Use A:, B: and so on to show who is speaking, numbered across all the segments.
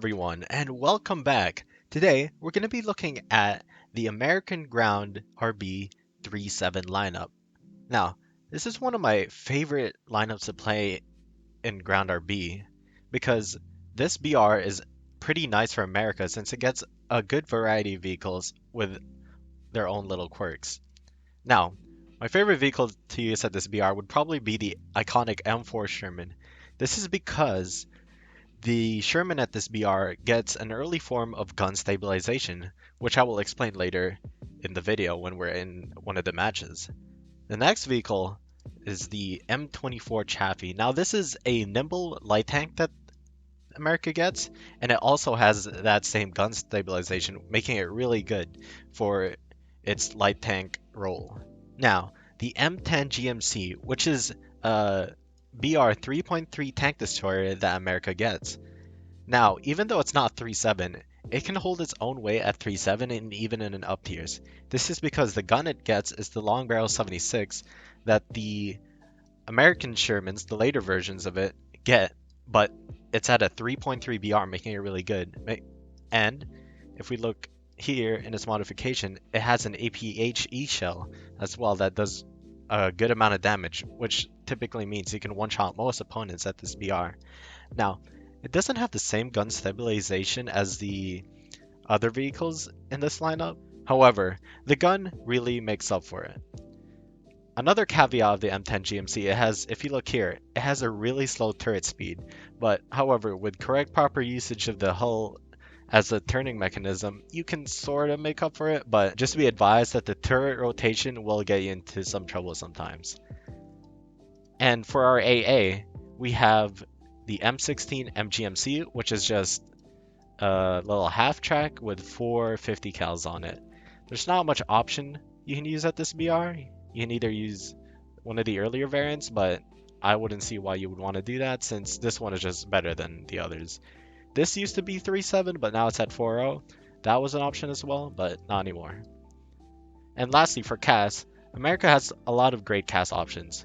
A: everyone, and welcome back. Today, we're going to be looking at the American Ground RB 37 lineup. Now, this is one of my favorite lineups to play in Ground RB because this BR is pretty nice for America since it gets a good variety of vehicles with their own little quirks. Now, my favorite vehicle to use at this BR would probably be the iconic M4 Sherman. This is because the Sherman at this BR gets an early form of gun stabilization, which I will explain later in the video when we're in one of the matches. The next vehicle is the M24 Chaffee. Now this is a nimble light tank that America gets, and it also has that same gun stabilization, making it really good for its light tank role. Now, the M10 GMC, which is a BR 3.3 tank destroyer that America gets. Now, even though it's not 3.7, it can hold its own weight at 3.7 and even in an up tiers. This is because the gun it gets is the long barrel 76 that the American Shermans, the later versions of it, get, but it's at a 3.3 BR, making it really good. And if we look here in its modification, it has an APHE shell as well that does a good amount of damage, which typically means you can one-shot most opponents at this BR. Now, it doesn't have the same gun stabilization as the other vehicles in this lineup. However, the gun really makes up for it. Another caveat of the M10 GMC, it has, if you look here, it has a really slow turret speed, but however, with correct proper usage of the hull as a turning mechanism, you can sort of make up for it, but just be advised that the turret rotation will get you into some trouble sometimes. And for our AA, we have the M16 MGMC, which is just a little half track with 450 cals on it. There's not much option you can use at this BR. You can either use one of the earlier variants, but I wouldn't see why you would want to do that since this one is just better than the others. This used to be 3.7, but now it's at 4.0. That was an option as well, but not anymore. And lastly, for CAS, America has a lot of great CAS options.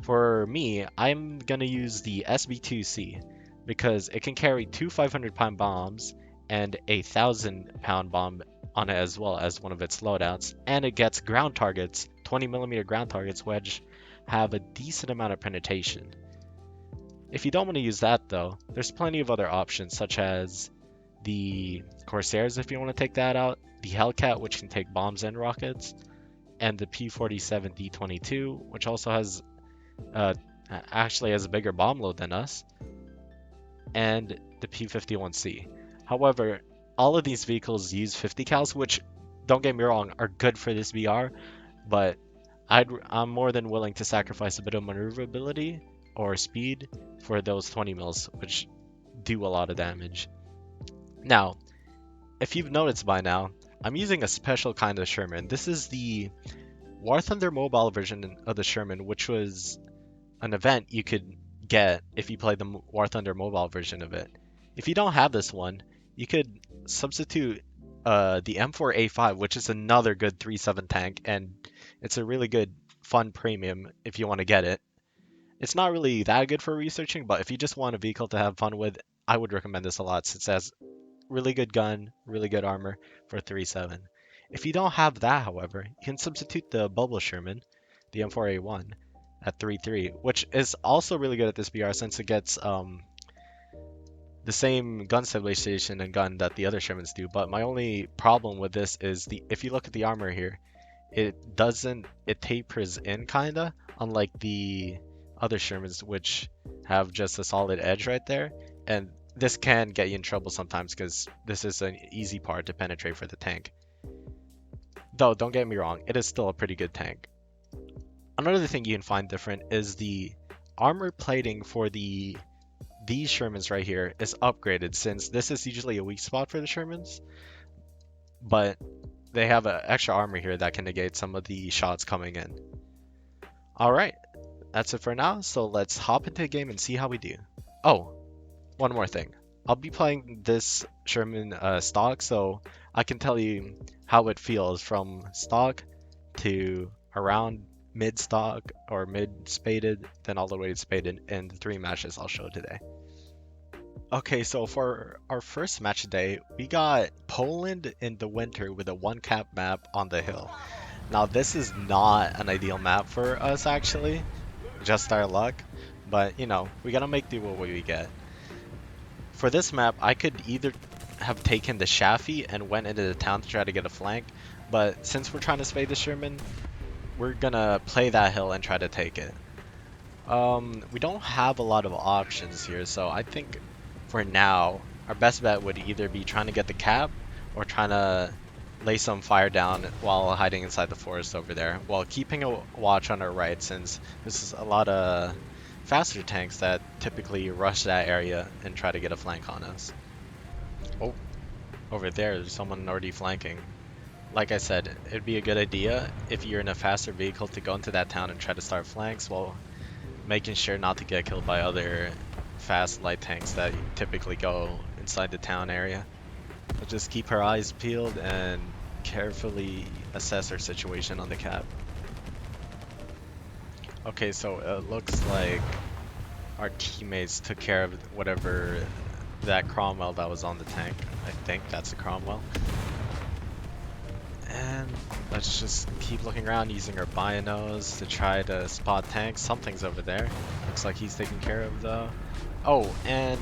A: For me, I'm going to use the SB2C because it can carry two 500-pound bombs and a 1,000-pound bomb on it as well as one of its loadouts, and it gets ground targets, 20mm ground targets, which have a decent amount of penetration. If you don't want to use that though, there's plenty of other options such as the Corsairs if you want to take that out, the Hellcat which can take bombs and rockets, and the P47 D22 which also has actually has a bigger bomb load than us, and the P51C. However, all of these vehicles use 50 cals, which, don't get me wrong, are good for this BR, but I'm more than willing to sacrifice a bit of maneuverability or speed for those 20 mils, which do a lot of damage. Now, if you've noticed by now, I'm using a special kind of Sherman. This is the War Thunder mobile version of the Sherman, which was an event you could get if you played the War Thunder mobile version of it. If you don't have this one, you could substitute the M4A5, which is another good 3.7 tank, and it's a really good fun premium if you want to get it. It's not really that good for researching, but if you just want a vehicle to have fun with, I would recommend this a lot since it has really good gun, really good armor for 3.7. If you don't have that, however, you can substitute the Bubble Sherman, the M4A1, at 3.3, which is also really good at this BR since it gets the same gun stabilization and gun that the other Shermans do. But my only problem with this is if you look at the armor here, it tapers in kinda, unlike the other Shermans which have just a solid edge right there, and this can get you in trouble sometimes because this is an easy part to penetrate for the tank. Though, don't get me wrong, it is still a pretty good tank. Another thing you can find different is the armor plating for these Shermans right here is upgraded since this is usually a weak spot for the Shermans, but they have an extra armor here that can negate some of the shots coming in. Alright, that's it for now, so let's hop into the game and see how we do. Oh, one more thing. I'll be playing this Sherman stock, so I can tell you how it feels from stock to around mid stock or mid spaded, then all the way to spaded in the 3 matches I'll show today. Okay, so for our first match today, we got Poland in the winter with a one cap map on the hill. Now, this is not an ideal map for us actually, just our luck, but you know, we gotta make do with what we get. For this map, I could either have taken the Shafi and went into the town to try to get a flank, but since we're trying to spade the Sherman, we're gonna play that hill and try to take it. We don't have a lot of options here, so I think for now, our best bet would either be trying to get the cap or trying to lay some fire down while hiding inside the forest over there, while keeping a watch on our right, since this is a lot of faster tanks that typically rush that area and try to get a flank on us. Oh, over there's someone already flanking. Like I said, it'd be a good idea if you're in a faster vehicle to go into that town and try to start flanks while making sure not to get killed by other fast light tanks that typically go inside the town area. But just keep our eyes peeled and carefully assess our situation on the cap. Okay, so it looks like our teammates took care of whatever that Cromwell that was on the tank. I think that's a Cromwell. And let's just keep looking around using our binos to try to spot tanks. Something's over there. Looks like he's taken care of though. Oh, and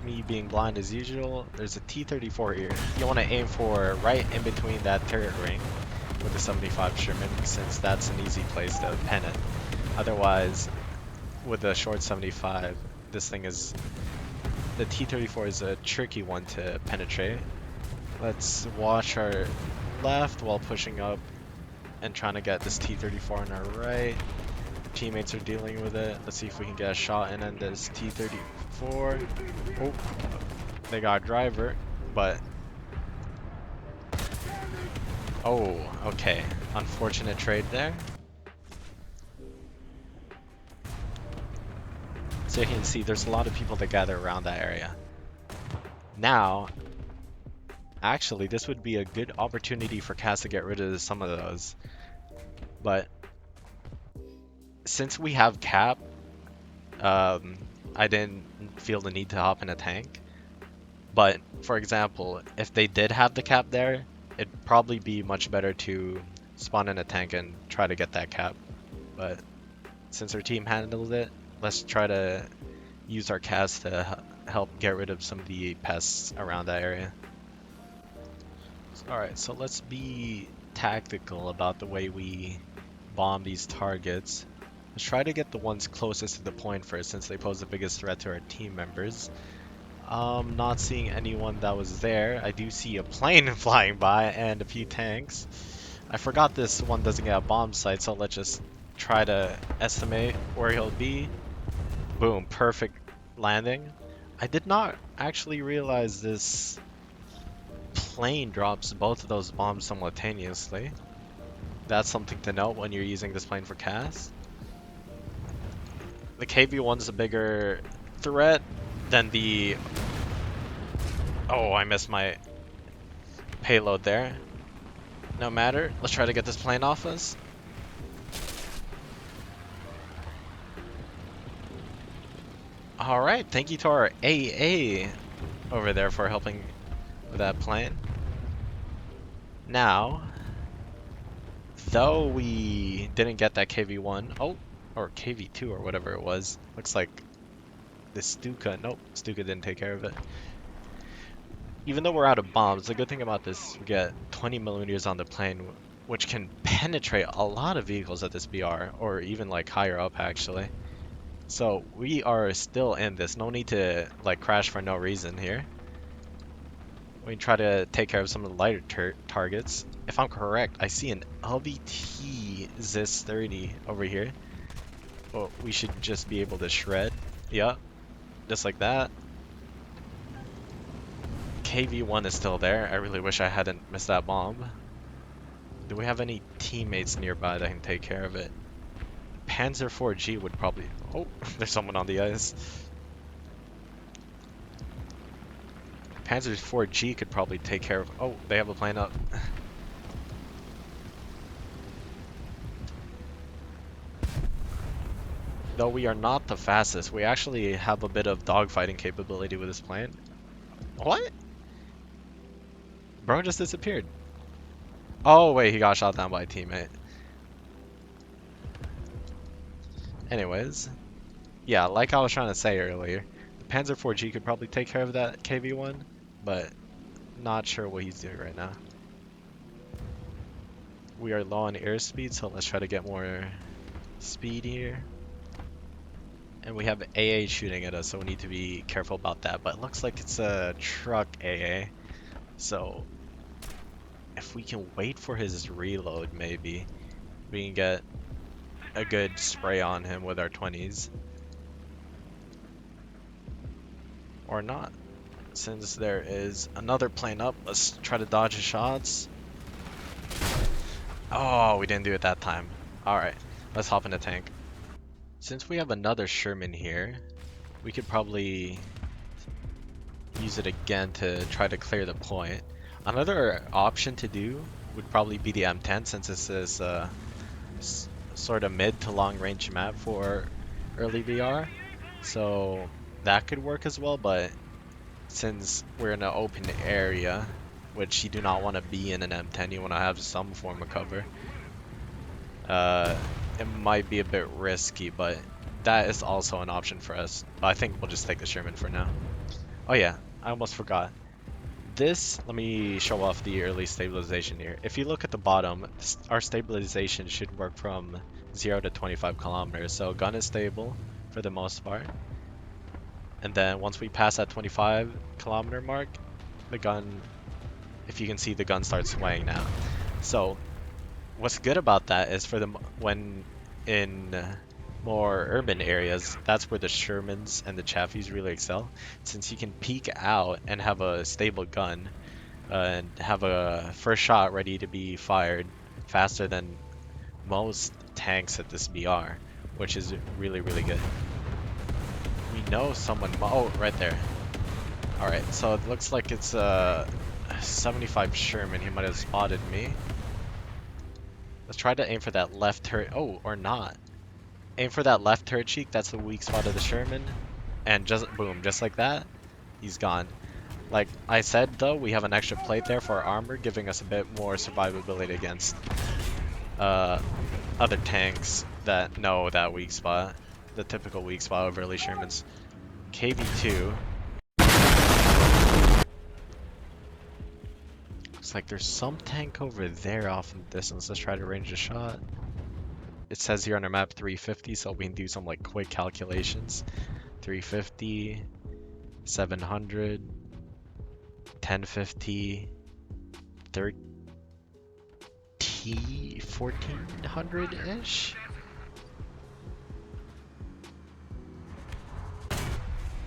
A: me being blind as usual, there's a T-34 here. You want to aim for right in between that turret ring with the 75 Sherman, since that's an easy place to pen it. Otherwise, with the short 75, this thing is... the T-34 is a tricky one to penetrate. Let's watch our left while pushing up and trying to get this T-34 on our right. Teammates are dealing with it. Let's see if we can get a shot in on this T-34. Oh, they got a driver, but... oh, okay. Unfortunate trade there. So you can see there's a lot of people that gather around that area. Now, actually, this would be a good opportunity for Cass to get rid of some of those. But since we have cap, I didn't feel the need to hop in a tank. But for example, if they did have the cap there, it'd probably be much better to spawn in a tank and try to get that cap. But since our team handled it, let's try to use our Cass to help get rid of some of the pests around that area. Alright, so let's be tactical about the way we bomb these targets. Let's try to get the ones closest to the point first, since they pose the biggest threat to our team members. Not seeing anyone that was there. I do see a plane flying by and a few tanks. I forgot this one doesn't get a bomb site, so let's just try to estimate where he'll be. Boom, perfect landing. I did not actually realize this plane drops both of those bombs simultaneously. That's something to note when you're using this plane for cast. The KV-1's a bigger threat than the... oh, I missed my payload there. No matter, let's try to get this plane off us. Alright, thank you to our AA over there for helping with that plane. Now, though we didn't get that KV-1, oh, or KV-2 or whatever it was, looks like the Stuka, nope, Stuka didn't take care of it. Even though we're out of bombs, the good thing about this, we get 20 millimeters on the plane, which can penetrate a lot of vehicles at this BR, or even like higher up actually. So we are still in this, no need to like crash for no reason here. We can try to take care of some of the lighter targets. If I'm correct, I see an LVT ZIS-30 over here. Well, we should just be able to shred. Yep, just like that. KV-1 is still there. I really wish I hadn't missed that bomb. Do we have any teammates nearby that can take care of it? Panzer 4G would probably... oh, there's someone on the ice. Panzer 4G could probably take care of... oh, they have a plane up. Though we are not the fastest, we actually have a bit of dogfighting capability with this plane. What? Bro just disappeared. Oh wait, he got shot down by a teammate. Anyways, yeah, like I was trying to say earlier, the Panzer IV-G could probably take care of that KV-1, but not sure what he's doing right now. We are low on airspeed, so let's try to get more speed here. And we have AA shooting at us, so we need to be careful about that. But it looks like it's a truck AA, so if we can wait for his reload, maybe we can get a good spray on him with our 20s. Or not. Since there is another plane up, let's try to dodge his shots. Oh, we didn't do it that time. Alright, let's hop in the tank. Since we have another Sherman here, we could probably use it again to try to clear the point. Another option to do would probably be the M10, since this is sort of mid to long range map for early VR. So that could work as well, but since we're in an open area, which you do not want to be in an M10, you want to have some form of cover. It might be a bit risky, but that is also an option for us. But I think we'll just take the Sherman for now. Oh yeah, I almost forgot. Let me show off the early stabilization here. If you look at the bottom, our stabilization should work from 0 to 25 kilometers. So gun is stable for the most part. And then once we pass that 25-kilometer mark, the gun, if you can see, the gun starts swaying now. So what's good about that is when in more urban areas, that's where the Shermans and the Chaffies really excel, since you can peek out and have a stable gun and have a first shot ready to be fired faster than most tanks at this BR, which is really, really good. We know someone, oh, right there. Alright, so it looks like it's a 75 Sherman. He might have spotted me. Let's try to aim for that left turret. Oh, or not. Aim for that left turret cheek. That's the weak spot of the Sherman. And just boom, just like that, he's gone. Like I said though, we have an extra plate there for our armor, giving us a bit more survivability against other tanks that know that weak spot. The typical weak spot of early Shermans. KV-2. Looks like there's some tank over there off in the distance. Let's try to range a shot. It says here on our map 350, so we can do some like quick calculations. 350, 700, 1050, 30, 1400-ish?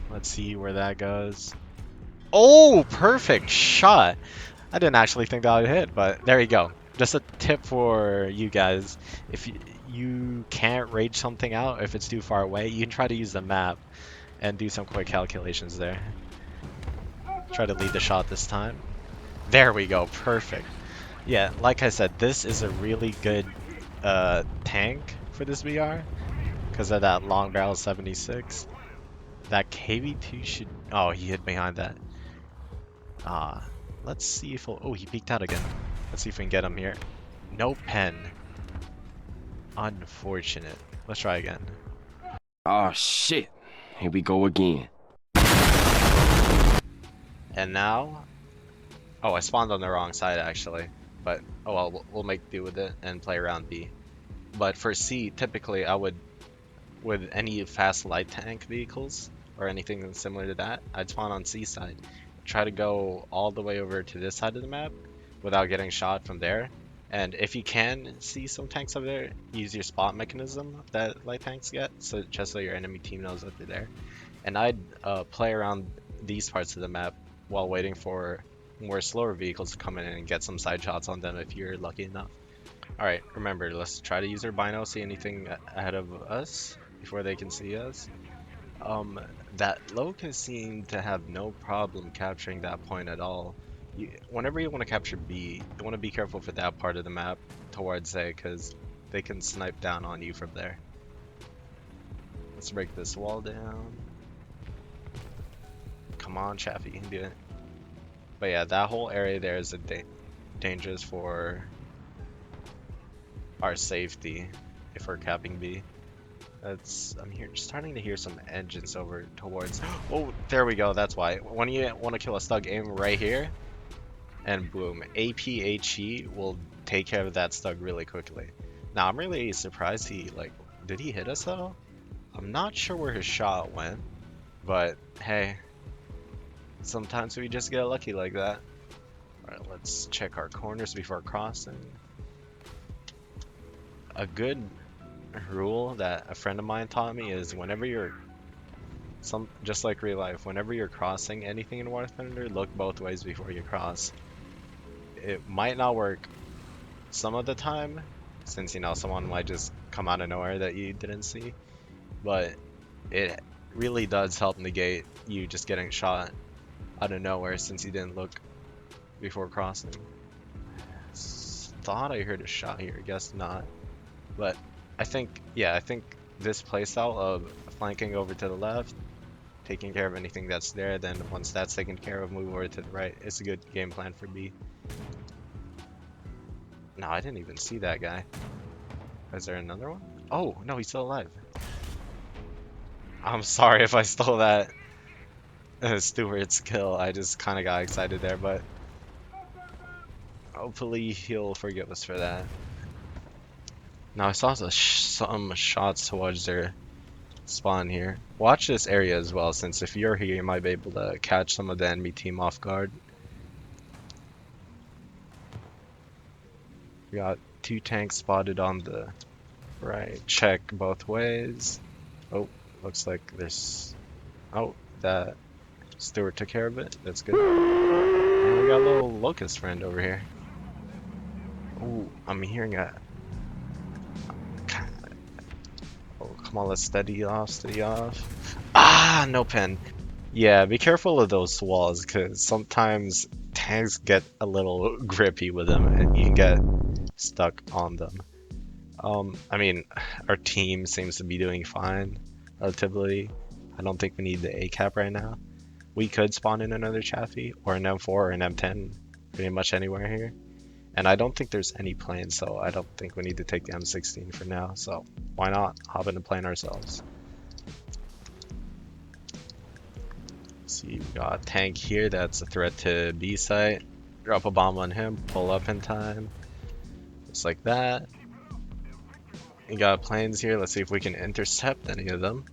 A: Let's see where that goes. Oh, perfect shot! I didn't actually think that would hit, but there you go. Just a tip for you guys. If you can't rage something out, if it's too far away, you can try to use the map and do some quick calculations there. Try to lead the shot this time. There we go, perfect. Yeah, like I said, this is a really good tank for this VR because of that long barrel 76. That KV-2 should... Oh, he hid behind that. Let's see if he'll... Oh, he peeked out again. Let's see if we can get him here. No pen. Unfortunate. Let's try again.
B: Oh shit. Here we go again.
A: And now... Oh, I spawned on the wrong side actually. But, oh well, we'll make do with it and play around B. But for C, typically I would, with any fast light tank vehicles, or anything similar to that, I'd spawn on C side. Try to go all the way over to this side of the map without getting shot from there. And if you can see some tanks over there, use your spot mechanism that light tanks get, so just so your enemy team knows that they're there. And I'd play around these parts of the map while waiting for more slower vehicles to come in and get some side shots on them if you're lucky enough. Alright, remember, let's try to use our bino, see anything ahead of us before they can see us. That Loka seemed to have no problem capturing that point at all. Whenever you want to capture B, you want to be careful for that part of the map towards A, because they can snipe down on you from there. Let's break this wall down. Come on, Chaffee, you can do it. But yeah, that whole area there is dangerous for our safety if we're capping B. I'm here starting to hear some engines over towards. Oh, there we go. That's why. When you want to kill a stug, aim right here, and boom, APHE will take care of that stug really quickly. Now I'm really surprised did he hit us though? I'm not sure where his shot went, but hey, sometimes we just get lucky like that. All right, let's check our corners before crossing. A good rule that a friend of mine taught me is whenever you're just like real life, whenever you're crossing anything in War Thunder, look both ways before you cross. It might not work some of the time, since someone might just come out of nowhere that you didn't see, but it really does help negate you just getting shot out of nowhere since you didn't look before crossing. Thought I heard a shot here, guess not. But I think this playstyle of flanking over to the left, taking care of anything that's there, then once that's taken care of, move over to the right. It's a good game plan for B. No, I didn't even see that guy. Is there another one? Oh, no, he's still alive. I'm sorry if I stole that Stewart's kill. I just kind of got excited there, but hopefully he'll forgive us for that. Now I saw some shots towards their spawn here. Watch this area as well, since if you're here, you might be able to catch some of the enemy team off guard. We got 2 tanks spotted on the right. Check both ways. Oh, looks like there's... Oh, that Stewart took care of it. That's good. And we got a little locust friend over here. Ooh, I'm hearing a... Oh, come on, let's steady off, steady off. Ah, no pen. Yeah, be careful of those walls, because sometimes tanks get a little grippy with them, and you can get stuck on them. I mean, our team seems to be doing fine, relatively. I don't think we need the A cap right now. We could spawn in another Chaffee, or an M4 or an M10, pretty much anywhere here. And I don't think there's any planes, so I don't think we need to take the M16 for now. So why not hop in a plane ourselves? See, we got a tank here that's a threat to B site. Drop a bomb on him, pull up in time. Just like that. We got planes here. Let's see if we can intercept any of them.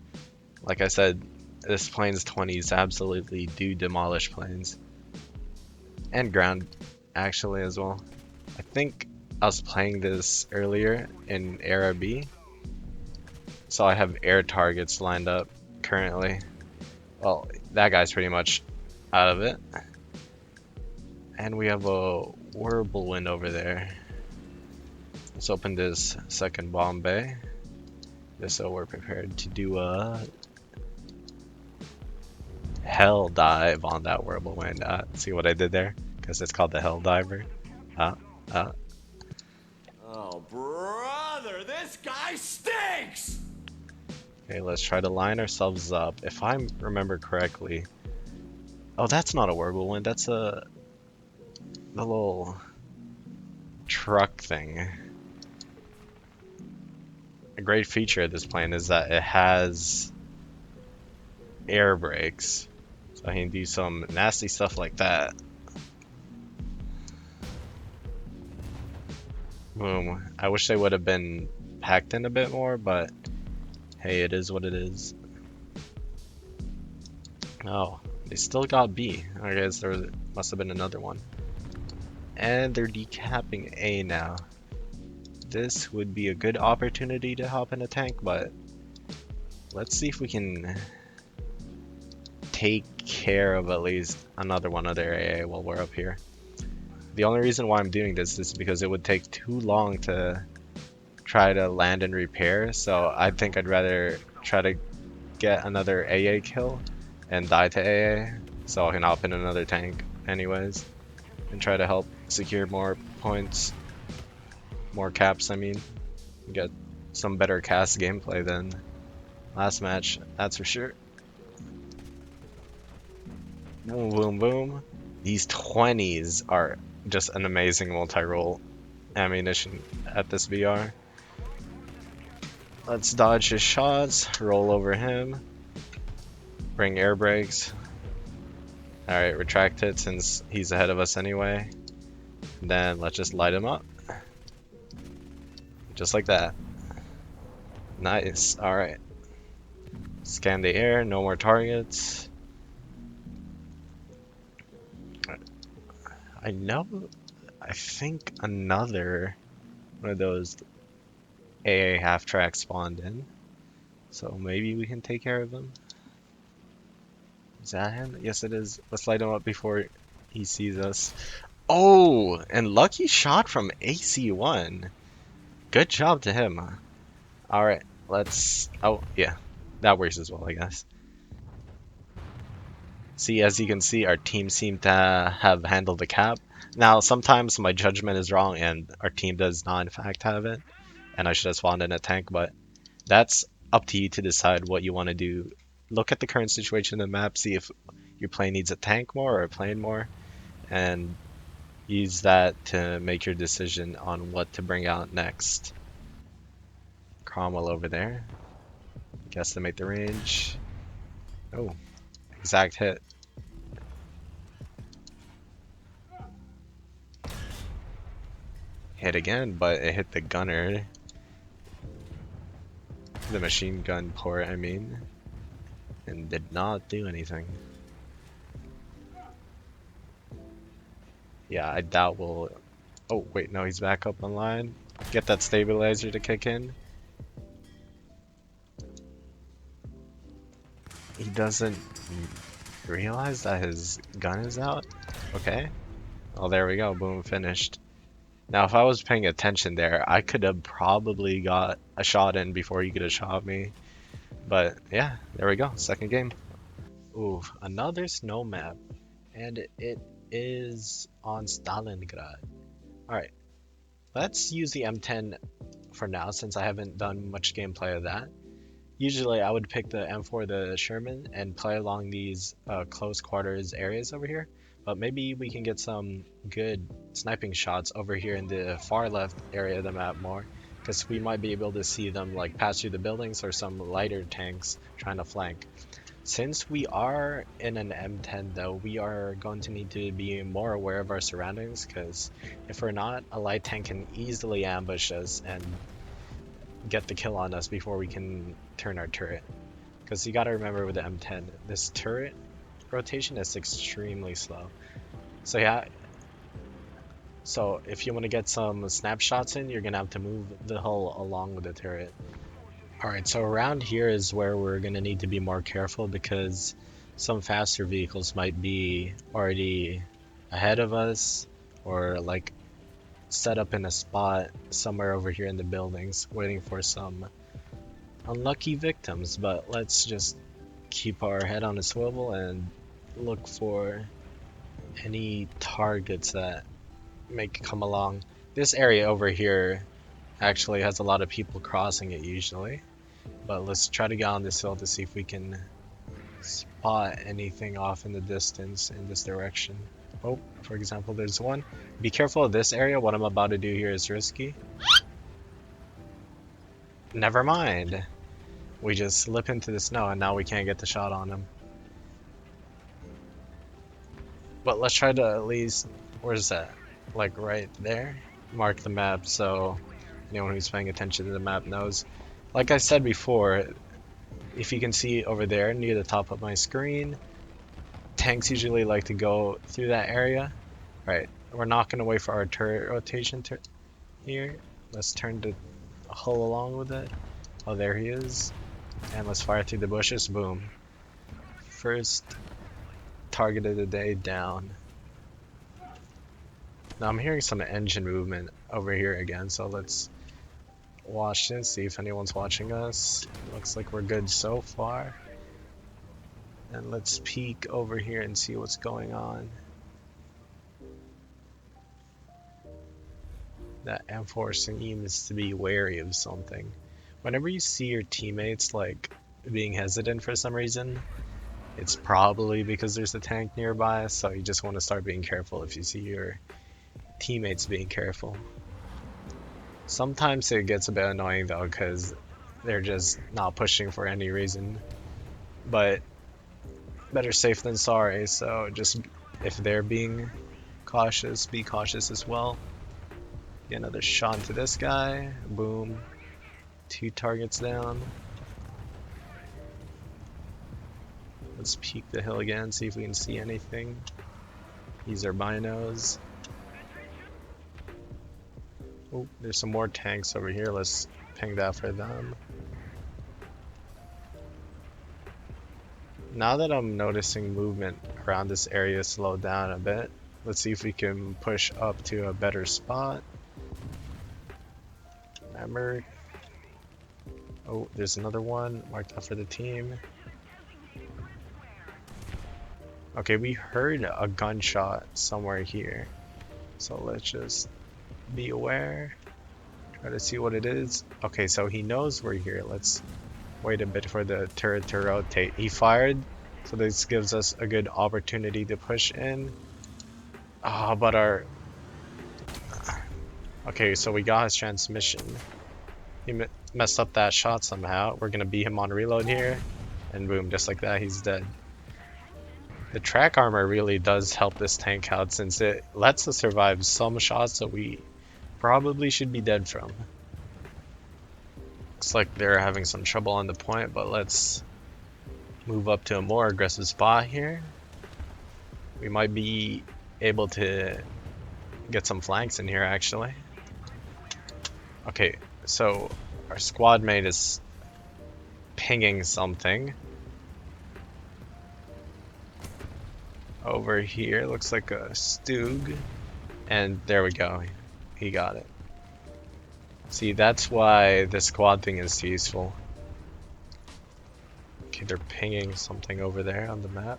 A: Like I said, this plane's 20s absolutely do demolish planes. And ground, actually, as well. I think I was playing this earlier in Era B. So I have air targets lined up currently. Well, that guy's pretty much out of it. And we have a whirlwind over there. Let's open this second bomb bay. Just so we're prepared to do a hell dive on that whirlwind. See what I did there? Because it's called the hell diver.
C: Oh, brother, this guy stinks!
A: Okay, let's try to line ourselves up. If I remember correctly... Oh, that's not a whirlwind. That's the little truck thing. A great feature of this plane is that it has air brakes. So I can do some nasty stuff like that. Boom. I wish they would have been packed in a bit more, but hey, it is what it is. Oh, they still got B. I guess there must have been another one. And they're decapping A now. This would be a good opportunity to hop in a tank, but let's see if we can take care of at least another one of their AA while we're up here. The only reason why I'm doing this is because it would take too long to try to land and repair, so I think I'd rather try to get another AA kill and die to AA, so I can hop in another tank anyways, and try to help secure more points, more caps, I mean, get some better cast gameplay then. Last match, that's for sure. Boom, boom, boom. These 20s are just an amazing multi-role ammunition at this VR. Let's dodge his shots, roll over him, bring air brakes. Alright, retract it since he's ahead of us anyway. Then let's just light him up. Just like that. Nice. Alright. Scan the air, no more targets. I know, I think another one of those AA half tracks spawned in. So maybe we can take care of him. Is that him? Yes, it is. Let's light him up before he sees us. Oh, and lucky shot from AC1. Good job to him. Alright, let's... Oh, yeah. That works as well, I guess. See, as you can see, our team seemed to have handled the cap. Now, sometimes my judgment is wrong and our team does not, in fact, have it. And I should have spawned in a tank, but that's up to you to decide what you want to do. Look at the current situation in the map, see if your plane needs a tank more or a plane more, and use that to make your decision on what to bring out next. Cromwell over there. Guesstimate the range. Oh, exact hit. Hit again, but it hit the gunner. The machine gun port, I mean. And did not do anything. Yeah, I doubt we'll... Oh, wait, no, he's back up online. Get that stabilizer to kick in. He doesn't realize that his gun is out? Okay. Oh, there we go. Boom, finished. Now, if I was paying attention there, I could have probably got a shot in before he could have shot me. But yeah, there we go. Second game. Ooh, another snow map. And it is on Stalingrad. Alright, let's use the M10 for now since I haven't done much gameplay of that. Usually I would pick the M4, the Sherman, and play along these close quarters areas over here. But maybe we can get some good sniping shots over here in the far left area of the map more. Because we might be able to see them like pass through the buildings or some lighter tanks trying to flank. Since we are in an M10 though, we are going to need to be more aware of our surroundings. Because if we're not, a light tank can easily ambush us and get the kill on us before we can turn our turret. Because you gotta remember with the M10, this turret rotation is extremely slow. So yeah, so if you want to get some snapshots in, you're gonna have to move the hull along with the turret. Alright, so around here is where we're gonna need to be more careful because some faster vehicles might be already ahead of us or like set up in a spot somewhere over here in the buildings waiting for some unlucky victims, but let's just keep our head on a swivel and look for any targets that may come along. This area over here actually has a lot of people crossing it usually, but let's try to get on this hill to see if we can spot anything off in the distance in this direction. Oh, for example, there's one. Be careful of this area. What I'm about to do here is risky. Never mind. We just slip into the snow and now we can't get the shot on him. But let's try to at least, where's that? Like right there? Mark the map so anyone who's paying attention to the map knows. Like I said before, if you can see over there near the top of my screen, tanks usually like to go through that area. Right, we're not going to wait for our turret rotation here. Let's turn the hull along with it. Oh, there he is. And let's fire through the bushes. Boom. First target of the day down. Now I'm hearing some engine movement over here again, so let's watch this, see if anyone's watching us. Looks like we're good so far. And let's peek over here and see what's going on. That M4 seems to be wary of something. Whenever you see your teammates like being hesitant for some reason. It's probably because there's a tank nearby, so you just want to start being careful if you see your teammates being careful. Sometimes it gets a bit annoying though, because they're just not pushing for any reason. But better safe than sorry, so just if they're being cautious, be cautious as well. Get another shot into this guy. Boom. 2 targets down. Let's peek the hill again, see if we can see anything. Use our binos. Oh, there's some more tanks over here. Let's ping that for them. Now that I'm noticing movement around this area slow down a bit, let's see if we can push up to a better spot. Remember. Oh, there's another one marked out for the team. Okay, we heard a gunshot somewhere here. So let's just be aware. Try to see what it is. Okay, so he knows we're here. Let's wait a bit for the turret to rotate. He fired, so this gives us a good opportunity to push in. Ah, but our... Okay, so we got his transmission. He messed up that shot somehow. We're gonna beat him on reload here. And boom, just like that, he's dead. The track armor really does help this tank out since it lets us survive some shots that we probably should be dead from. Looks like they're having some trouble on the point, but let's move up to a more aggressive spot here. We might be able to get some flanks in here actually. Okay, so our squad mate is pinging something. Over here, looks like a Stug. And there we go, he got it. See, that's why the squad thing is useful. Okay, they're pinging something over there on the map.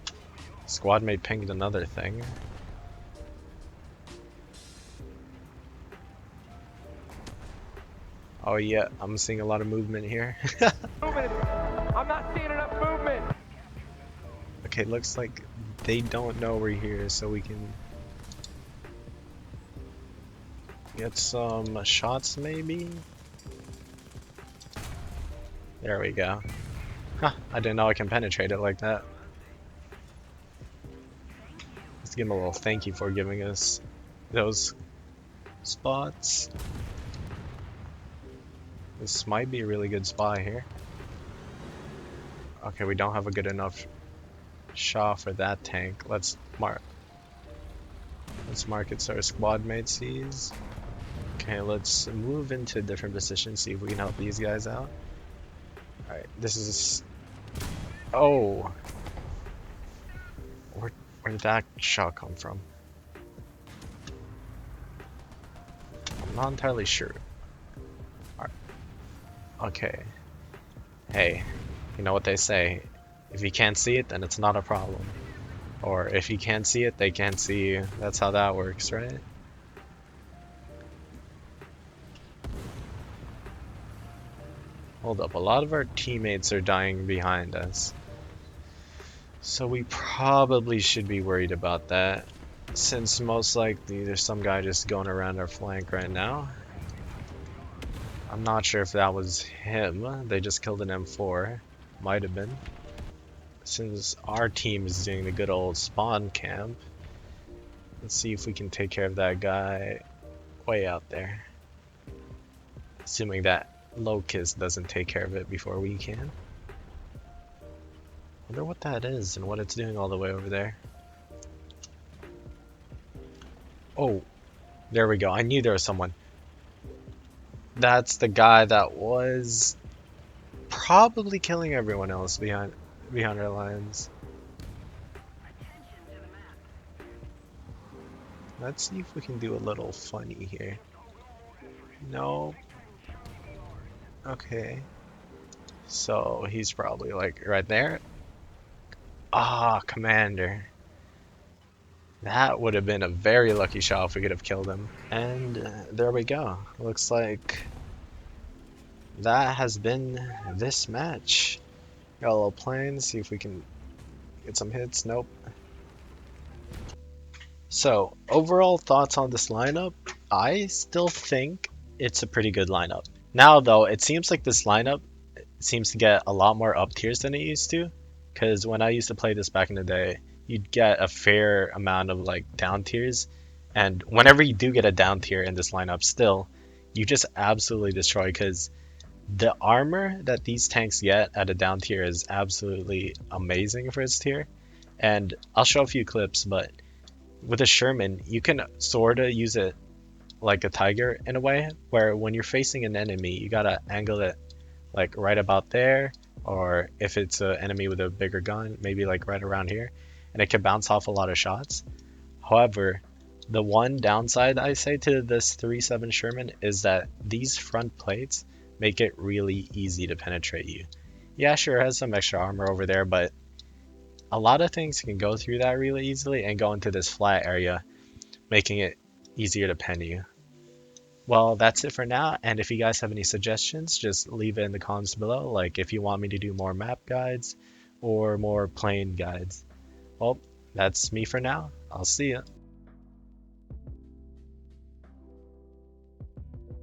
A: Squad mate pinged another thing. Oh yeah, I'm seeing a lot of movement here.
D: I'm not seeing enough movement.
A: Okay, looks like they don't know we're here, so we can get some shots maybe? There we go. Huh, I didn't know I can penetrate it like that. Let's give him a little thank you for giving us those spots. This might be a really good spot here. Okay, we don't have a good enough shot for that tank. Let's mark it so our squad mate sees. Okay, let's move into a different position, see if we can help these guys out. Alright, this is... Oh! Where did that shot come from? I'm not entirely sure. Alright. Okay. Hey, you know what they say. If you can't see it, then it's not a problem. Or if you can't see it, they can't see you. That's how that works, right? Hold up, a lot of our teammates are dying behind us. So we probably should be worried about that. Since most likely there's some guy just going around our flank right now. I'm not sure if that was him. They just killed an M4. Might have been. Since our team is doing the good old spawn camp, let's see if we can take care of that guy way out there. Assuming that Locust doesn't take care of it before we can. Wonder what that is and what it's doing all the way over there. Oh, there we go. I knew there was someone. That's the guy that was probably killing everyone else behind our lines. Let's see if we can do a little funny here. No. Okay. So he's probably like right there. Ah, Commander. That would have been a very lucky shot if we could have killed him. And there we go. Looks like that has been this match. Got a little plane, see if we can get some hits. Nope. So, overall thoughts on this lineup? I still think it's a pretty good lineup. Now, though, it seems like this lineup seems to get a lot more up tiers than it used to. Because when I used to play this back in the day, you'd get a fair amount of like down tiers. And whenever you do get a down tier in this lineup, still, you just absolutely destroy. Because the armor that these tanks get at a down tier is absolutely amazing for its tier. And I'll show a few clips, but with a Sherman, you can sorta use it like a tiger in a way, where when you're facing an enemy, you gotta angle it like right about there, or if it's an enemy with a bigger gun, maybe like right around here, and it can bounce off a lot of shots. However, the one downside I say to this 3-7 Sherman is that these front plates make it really easy to penetrate you. Yeah, sure, it has some extra armor over there, but a lot of things can go through that really easily and go into this flat area, making it easier to pen you. Well, that's it for now, and if you guys have any suggestions, just leave it in the comments below, like if you want me to do more map guides or more plane guides. Well, that's me for now. I'll see ya.